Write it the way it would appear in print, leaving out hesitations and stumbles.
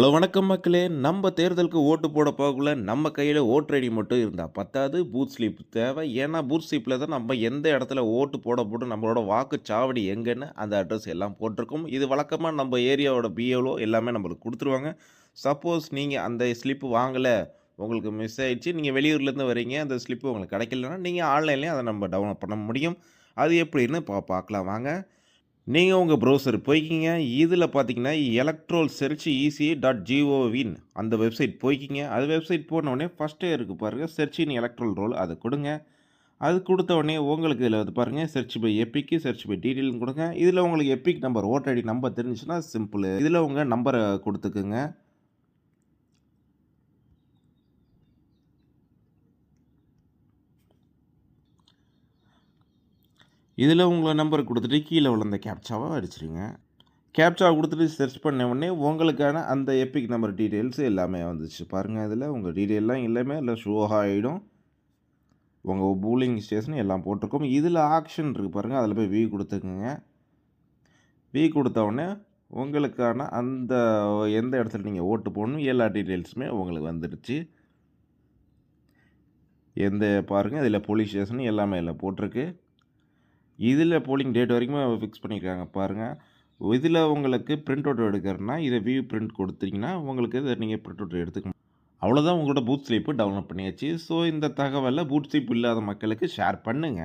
Hello வணக்கம் மக்களே! நம்ம தேர்தலுக்கு ஓட்டு போட போகக்குள்ள நம்ம கையில ஓட்டர் ஐடி மட்டும் இருந்தா பத்தாது, பூத் ஸ்லிப் தேவை. ஏன்னா, பூத் ஸ்லிப்ல தான் நம்ம எந்த இடத்துல ஓட்டு போட்டு நம்மளோட வாக்குச்சாவடி எங்கன்னு அந்த அட்ரஸ் எல்லாம் போட்டிருக்கும். இது வழக்கமா நம்ம ஏரியாவோட பிஎல்ஓ எல்லாமே நம்மளுக்கு குடுத்துருவாங்க. சப்போஸ் நீங்க அந்த ஸ்லிப் வாங்கல, உங்களுக்கு மிஸ் ஆயிடுச்சு, நீங்க வெளியூர்லேருந்து வரீங்க, அந்த ஸ்லிப் உங்களுக்கு கிடைக்கலன்னா, நீங்க ஆன்லைன்லயே அத நம்ம டவுன்லோட் பண்ண முடியும். அது எப்படின்னு பார்க்கலாம் வாங்க. நீங்க உங்க ப்ரௌசர் போய்க்கிங்க. இதில பார்த்தீங்கன்னா, எலக்ட்ரோல் செர்ச் இசிஐ.gov.in அந்த வெப்சைட் போய்க்கிங்க. அது வெப்சைட் போனோனே ஃபர்ஸ்ட்டே இருக்கு பாருங்க, செர்ச் இன் எலக்ட்ரல் ரோல் அத குடுங்க. அது குடுத்த உடனே உங்களுக்கு இதில வந்து பாருங்க, search by EPIC, search by டீட்டெயில்னு குடுங்க. இதில உங்களுக்கு EPIC number, voter ID number தெரிஞ்சுச்சுன்னா சிம்பிளு. இதில உங்க நம்பர குடுத்துக்குங்க. இதில உங்க நம்பர குடுத்துட்டு கீழ உள்ள அந்த கேப்சாவ அடிச்சுருங்க. கேப்ச்சா குடுத்துட்டு செர்ச் பண்ண உடனே உங்களுக்கான அந்த எபிக் நம்பர் டீட்டெயில்ஸ் எல்லாமே வந்துச்சு. பாருங்க இதில உங்க டீட்டெயில்லாம் எல்லாமே அதில ஷோ ஆயிடும். உங்க போலிங் ஸ்டேஷன் எல்லாம் போட்டிருக்கும். இதில ஆக்ஷன் இருக்கு பாருங்க. அதில போய் வி குடுத்துக்கங்க. வி குடுத்த உடனே உங்களுக்கான அந்த எந்த இடத்துல நீங்க ஓட்டு போடணும் எல்லா டீட்டெயில்ஸுமே உங்களுக்கு வந்துடுச்சு. பாருங்க இதில போலிங் ஸ்டேஷன் எல்லாமே அதில போட்டிருக்கு. இதில போலிங் டேட் வரைக்குமே ஃபிக்ஸ் பண்ணியிருக்காங்க பாருங்க. இதில உங்களுக்கு பிரிண்ட் அவுட் எடுக்கிறதுனா, இத வியூ பிரிண்ட் குடுத்தீங்கன்னா, உங்களுக்கு இத நீங்க பிரிண்ட் அவுட் எடுத்துக்கலாம். அவ்வளோதான் உங்களோட பூத் ஸ்லிப் டவுன்லோட் பண்ணியாச்சு. ஸோ இந்த தகவல பூத் ஸ்லிப் இல்லாத மக்களுக்கு ஷேர் பண்ணுங்க.